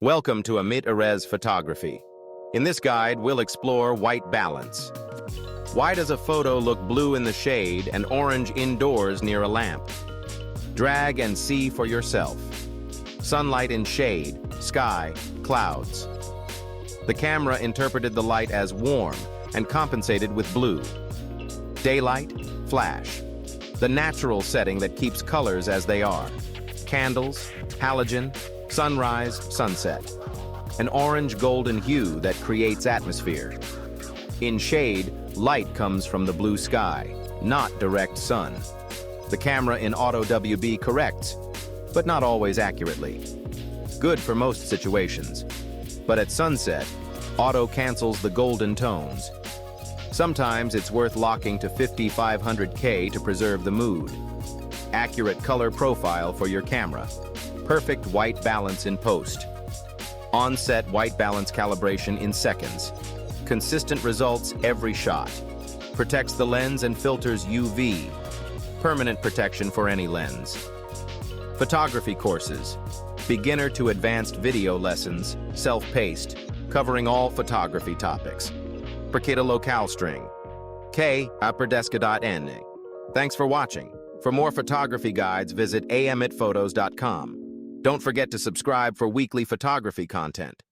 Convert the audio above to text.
Welcome to Amit Erez Photography. In this guide, we'll explore white balance. Why does a photo look blue in the shade and orange indoors near a lamp? Drag and see for yourself. Sunlight in shade, sky, clouds. The camera interpreted the light as warm and compensated with blue. Daylight, flash. The natural setting that keeps colors as they are. Candles, halogen, sunrise, sunset. An orange-golden hue that creates atmosphere. In shade, light comes from the blue sky, not direct sun. The camera in Auto WB corrects, but not always accurately. Good for most situations. But at sunset, Auto cancels the golden tones. Sometimes it's worth locking to 5500K to preserve the mood. Accurate color profile for your camera. Perfect white balance in post. On-set white balance calibration in seconds. Consistent results every shot. Protects the lens and filters UV. Permanent protection for any lens. Photography courses. Beginner to advanced video lessons, self-paced, covering all photography topics. Per kita locale string. K upperdeska.n. Thanks for watching. For more photography guides, visit amitphotos.com. Don't forget to subscribe for weekly photography content.